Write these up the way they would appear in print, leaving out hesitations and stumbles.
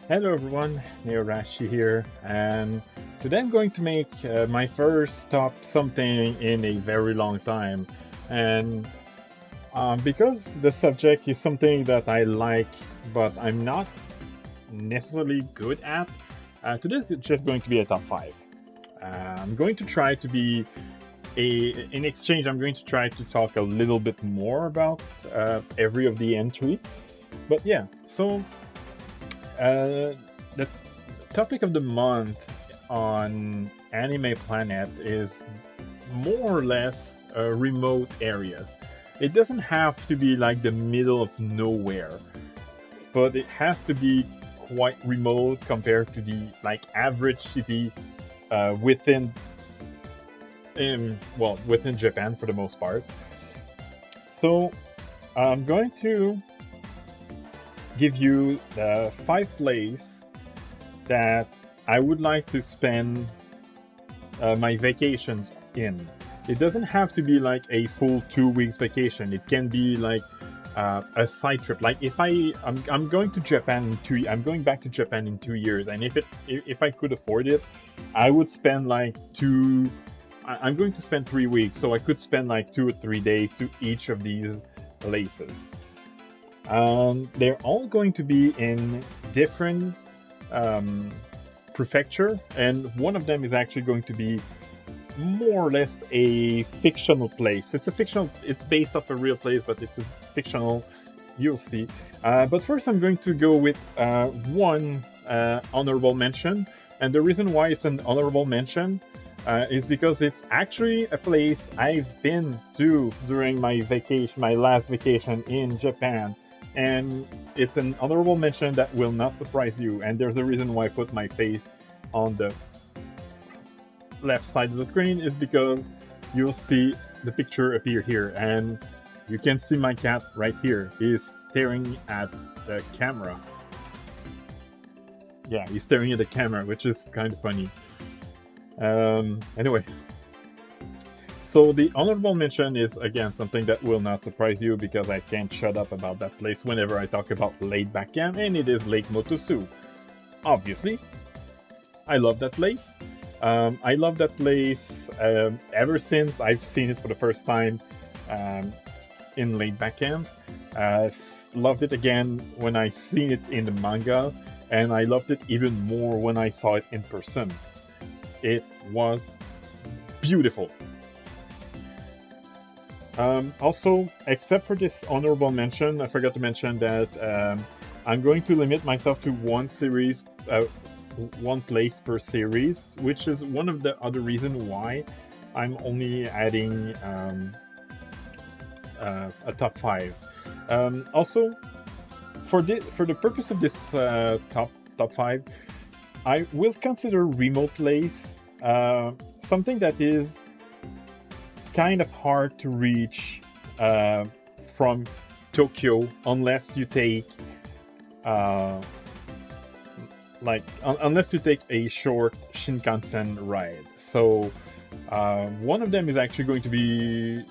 Hello everyone, Neorashi here, and today I'm going to make my first top something in a very long time. And because the subject is something that I like, but I'm not necessarily good at, today's just going to be a top 5. I'm going to try to be in exchange, I'm going to try to talk a little bit more about every of the entry. But yeah, so the topic of the month on Anime Planet is more or less remote areas. It doesn't have to be like the middle of nowhere, but it has to be quite remote compared to the like average city within within Japan for the most part. So I'm going to give you the 5 places that I would like to spend my vacations in. It doesn't have to be like a full 2 weeks vacation. It can be like a side trip. Like if I'm going to Japan in I'm going back to Japan in 2 years, and if I could afford it, I would spend like two. I'm going to spend 3 weeks, so I could spend like 2 or 3 days to each of these places. They're all going to be in different um, prefecture, and one of them is actually going to be more or less a fictional place. It's a fictional. It's based off a real place, but it's a fictional. You'll see. But first, I'm going to go with one honorable mention, and the reason why it's an honorable mention is because it's actually a place I've been to during my vacation, my last vacation in Japan. And it's an honorable mention that will not surprise you. And there's a reason why I put my face on the left side of the screen is because you'll see the picture appear here. And you can see my cat right here. He's staring at the camera. Yeah, he's staring at the camera, which is kind of funny. Anyway, so the honorable mention is again something that will not surprise you because I can't shut up about that place whenever I talk about Lake Bakken, and it is Lake Motosu. Obviously, I love that place. I love that place ever since I've seen it for the first time um, in Lake Bakken. Loved it again when I seen it in the manga, and I loved it even more when I saw it in person. It was beautiful. Also, except for this honorable mention, I forgot to mention that I'm going to limit myself to one place per series, which is one of the other reasons why I'm only adding a top 5. Also, for the purpose of this top 5, I will consider remote place something that is kind of hard to reach from Tokyo unless you take uh, unless you take a short Shinkansen ride. So one of them is actually going to be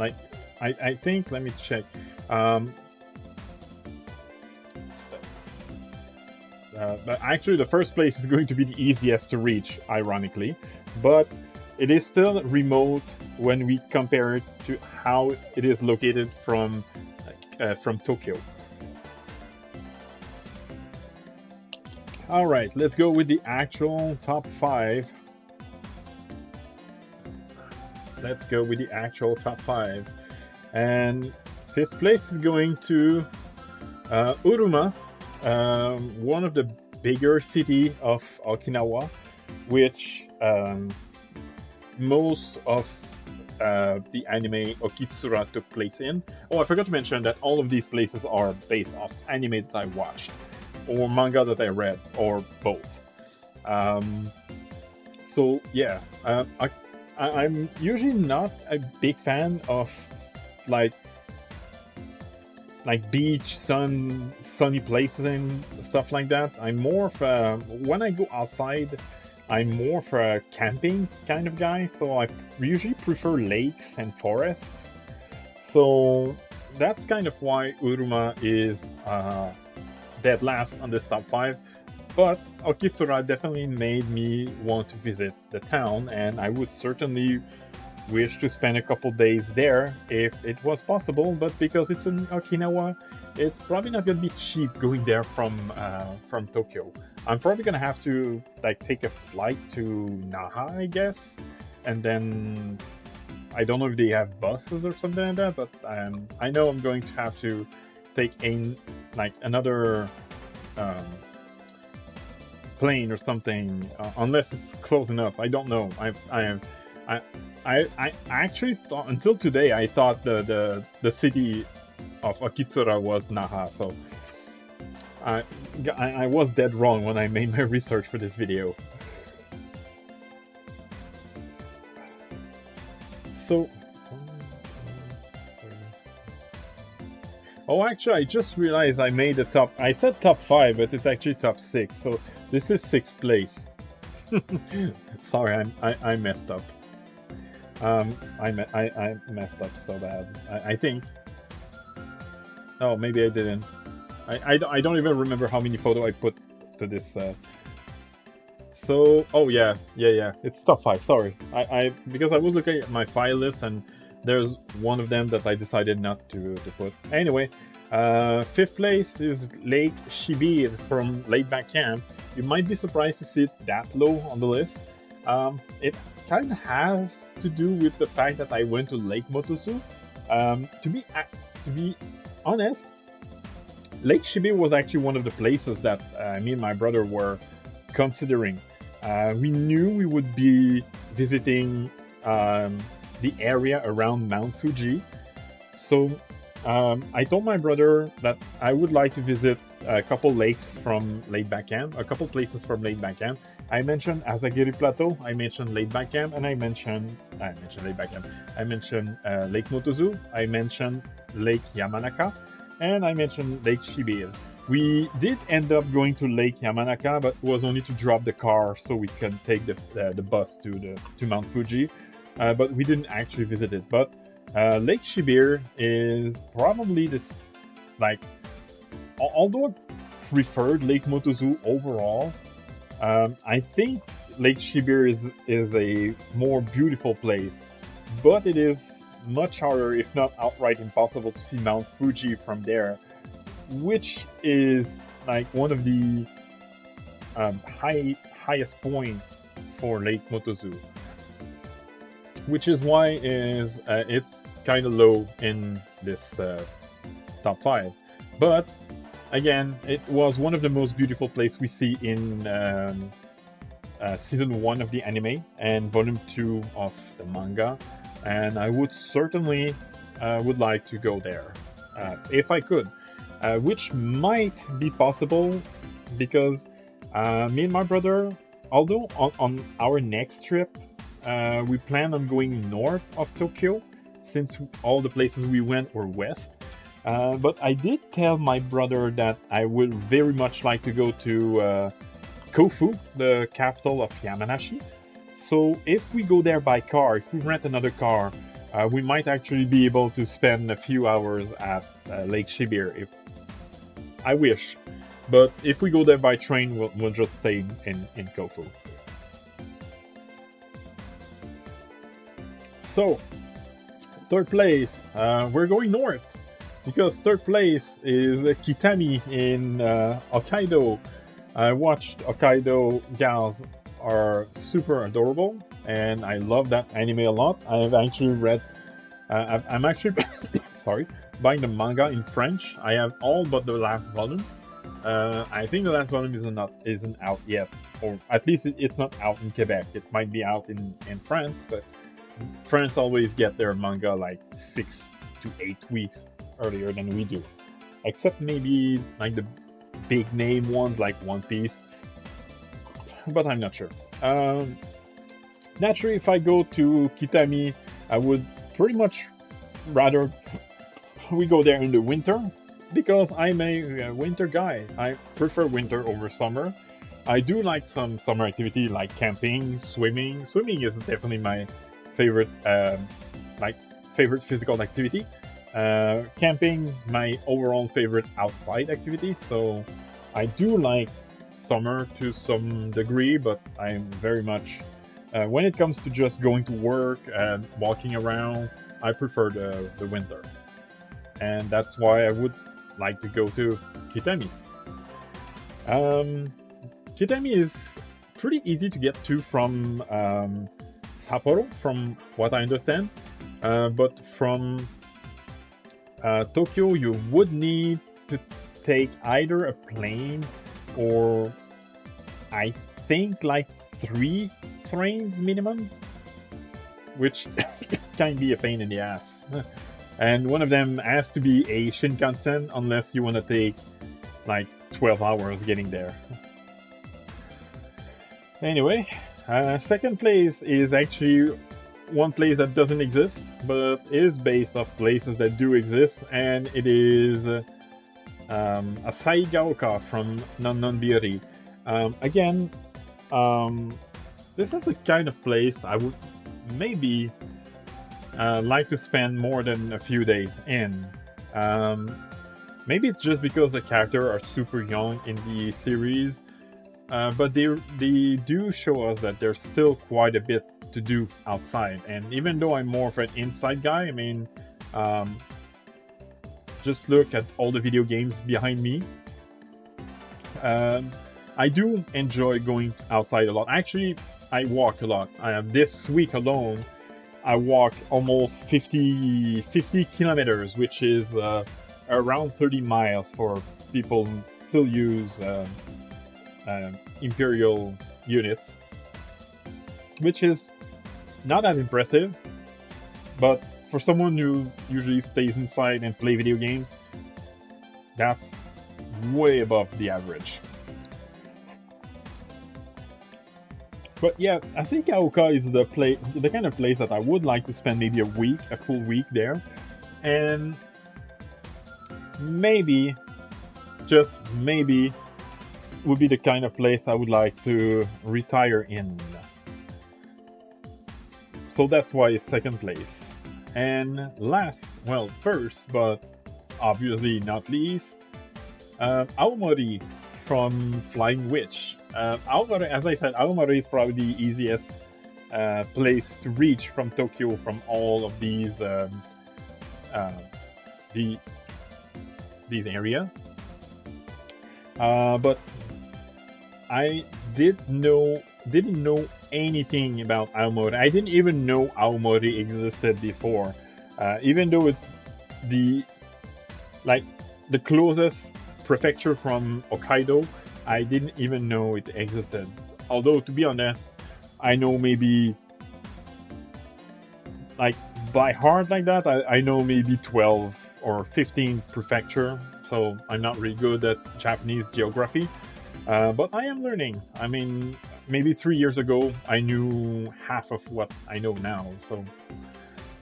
like I think, let me check. But actually, the first place is going to be the easiest to reach, ironically, but it is still remote when we compare it to how it is located from Tokyo. All right, let's go with the actual top 5. Let's go with the actual top 5. And fifth place is going to Uruma, one of the bigger city of Okinawa, which most of the anime Okitsura took place in. Oh, I forgot to mention that all of these places are based off anime that I watched, or manga that I read, or both. Um, so yeah, I'm usually not a big fan of like beach, sunny places and stuff like that. I'm more of a, when I go outside, I'm more of a camping kind of guy. So I usually prefer lakes and forests. So that's kind of why Uruma is dead last on this top 5, but Okitsura definitely made me want to visit the town, and I would certainly wish to spend a couple days there if it was possible, but because it's in Okinawa, it's probably not going to be cheap going there from Tokyo. I'm probably going to have to like take a flight to Naha, I guess, and then I don't know if they have buses or something like that, but I know I'm going to have to take another plane or something, unless it's close enough. I don't know. I actually thought until today I thought the city of Okitsura was Naha, so I was dead wrong when I made my research for this video. So, oh, actually, I just realized I made the top. I said top 5, but it's actually top 6. So this is 6th place. Sorry, I messed up. I messed up so bad. I think. Oh, maybe I didn't. I don't even remember how many photos I put to this. So, oh yeah, it's top 5. Sorry, because I was looking at my file list and there's one of them that I decided not to put. Anyway, 5th place is Lake Shibir from Laid Back Camp. You might be surprised to see it that low on the list. It kind of has to do with the fact that I went to Lake Motosu. To be honest, Lake Shibir was actually one of the places that me and my brother were considering. We knew we would be visiting the area around Mount Fuji, so I told my brother that I would like to visit a couple lakes from Laid Back Camp, a couple places from Laid Back Camp. I mentioned Asagiri Plateau, I mentioned Laid Back Camp, and I mentioned Laid Back Camp. I mentioned Lake Motozu, I mentioned Lake Yamanaka, and I mentioned Lake Shibir. We did end up going to Lake Yamanaka, but it was only to drop the car so we can take the bus to Mount Fuji. But we didn't actually visit it. But Lake Shibir is probably this, like, although I preferred Lake Motozu overall, I think Lake Shibir is a more beautiful place, but it is much harder, if not outright impossible, to see Mount Fuji from there, which is like one of the highest point for Lake Motozu, which is why it's kind of low in this top 5. But again, it was one of the most beautiful places we see in season 1 of the anime and volume 2 of the manga, and I would certainly would like to go there if I could, which might be possible because me and my brother, although on our next trip we plan on going north of Tokyo, since all the places we went were west. But I did tell my brother that I would very much like to go to Kofu, the capital of Yamanashi. So if we go there by car, if we rent another car, we might actually be able to spend a few hours at Lake Shibir, if I wish. But if we go there by train, we'll just stay in Kofu. So, 3rd place, we're going north, because 3rd place is Kitami in Hokkaido. I watched Hokkaido gals are super adorable, and I love that anime a lot. I've actually read, I'm actually, sorry, buying the manga in French. I have all but the last volume. I think the last volume isn't out yet, or at least it's not out in Quebec. It might be out in France, but France always get their manga like 6 to 8 weeks earlier than we do, except maybe like the big name ones like One Piece, but I'm not sure. Naturally, if I go to Kitami, I would pretty much rather we go there in the winter, because I'm a winter guy. I prefer winter over summer. I do like some summer activity like camping, swimming. Swimming is definitely my favorite physical activity. Camping, my overall favorite outside activity. So I do like summer to some degree, but I'm very much when it comes to just going to work and walking around, I prefer the winter, and that's why I would like to go to Kitami. Um, Kitami is pretty easy to get to from Sapporo, from what I understand. But from Tokyo, you would need to take either a plane or I think like 3 trains minimum, which can be a pain in the ass. And one of them has to be a Shinkansen unless you want to take like 12 hours getting there. Anyway, second place is actually one place that doesn't exist, but is based off places that do exist, and it is Asaigaoka from Nonnonbiri. Again, this is the kind of place I would maybe like to spend more than a few days in. Maybe it's just because the characters are super young in the series, but they do show us that there's still quite a bit to do outside. And even though I'm more of an inside guy, I mean, just look at all the video games behind me. I do enjoy going outside a lot. Actually, I walk a lot. This week alone, I walk almost 50 kilometers, which is around 30 miles for people who still use Imperial units, which is not as impressive, but for someone who usually stays inside and play video games, that's way above the average. But yeah, I think Aoka is the kind of place that I would like to spend maybe a full week there, and maybe, just maybe, would be the kind of place I would like to retire in. So that's why it's second place. And last, well, first, but obviously not least, Aomori from Flying Witch. Aomori, as I said, Aomori is probably the easiest place to reach from Tokyo, from all of these areas. But I didn't know anything about Aomori. I didn't even know Aomori existed before, even though it's the closest prefecture from Hokkaido. I didn't even know it existed. Although, to be honest, I know maybe, like, by heart like that, I know maybe 12 or 15 prefecture. So I'm not really good at Japanese geography. But I am learning. I mean, maybe 3 years ago, I knew half of what I know now. So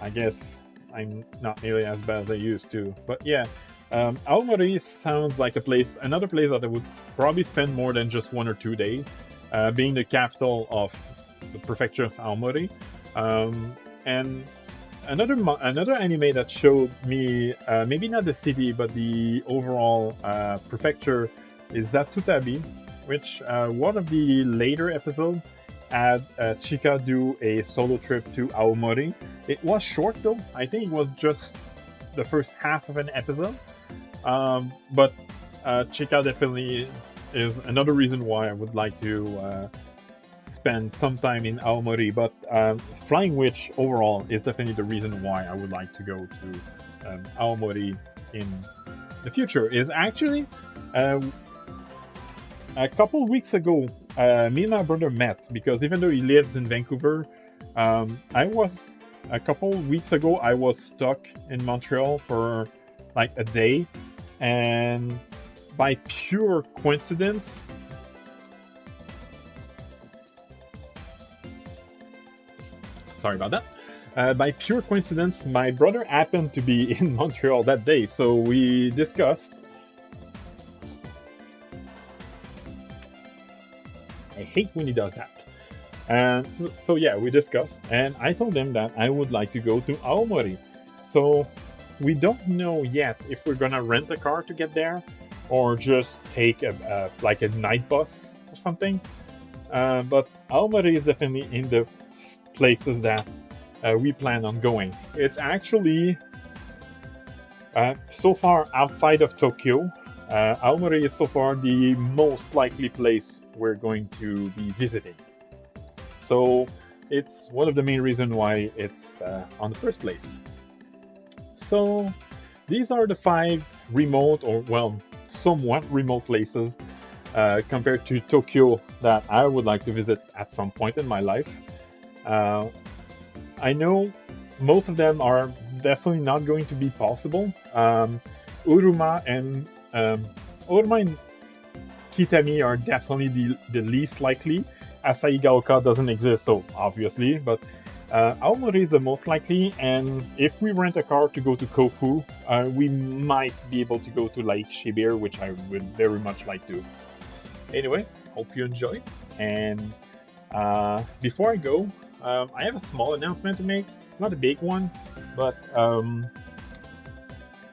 I guess I'm not nearly as bad as I used to. But yeah, Aomori sounds like another place that I would probably spend more than just 1 or 2 days, being the capital of the prefecture of Aomori. And another anime that showed me, maybe not the city, but the overall prefecture, is Zatsutabi, which one of the later episodes had Chika do a solo trip to Aomori. It was short though. I think it was just the first half of an episode. But Chika definitely is another reason why I would like to spend some time in Aomori. But Flying Witch overall is definitely the reason why I would like to go to Aomori in the future. Is actually a couple weeks ago, me and my brother met, because even though he lives in Vancouver, a couple weeks ago I was stuck in Montreal for like a day, and by pure coincidence, sorry about that. By pure coincidence, my brother happened to be in Montreal that day, so we discussed. I hate when he does that. And so yeah, we discussed, and I told him that I would like to go to Aomori. So we don't know yet if we're gonna rent a car to get there, or just take like a night bus or something. But Aomori is definitely in the places that we plan on going. It's actually so far outside of Tokyo. Aomori is so far the most likely place we're going to be visiting. So it's one of the main reasons why it's on the first place. So these are the 5 remote, or well, somewhat remote places compared to Tokyo that I would like to visit at some point in my life. I know most of them are definitely not going to be possible. Uruma and Uruma and Kitami are definitely the least likely. Asaigaoka doesn't exist, so obviously, but Aomori is the most likely, and if we rent a car to go to Kofu, we might be able to go to Lake Shibir, which I would very much like to. Anyway, hope you enjoy, and before I go, I have a small announcement to make. It's not a big one, but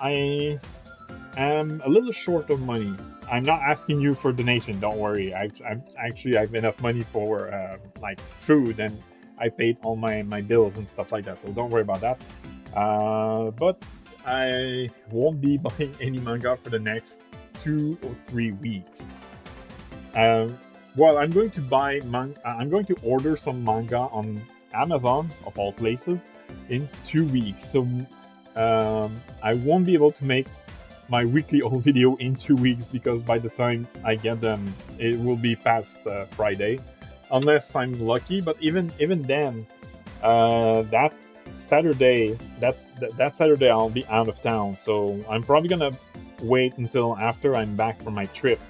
I am a little short of money. I'm not asking you for donation. Don't worry. I have enough money for like food, and I paid all my bills and stuff like that. So don't worry about that. But I won't be buying any manga for the next 2 or 3 weeks. Well, I'm going to buy I'm going to order some manga on Amazon of all places in 2 weeks. So I won't be able to make my weekly haul video in 2 weeks because by the time I get them, it will be past Friday, unless I'm lucky. But even then, that Saturday, that Saturday I'll be out of town, so I'm probably gonna wait until after I'm back from my trip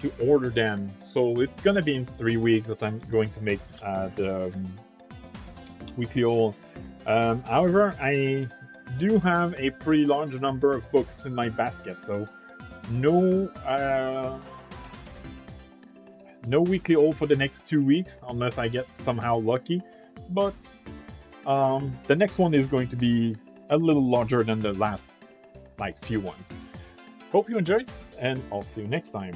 to order them. So it's gonna be in 3 weeks that I'm going to make the weekly haul. However, I do have a pretty large number of books in my basket, so no weekly haul for the next 2 weeks unless I get somehow lucky. But the next one is going to be a little larger than the last few ones. Hope you enjoyed, and I'll see you next time.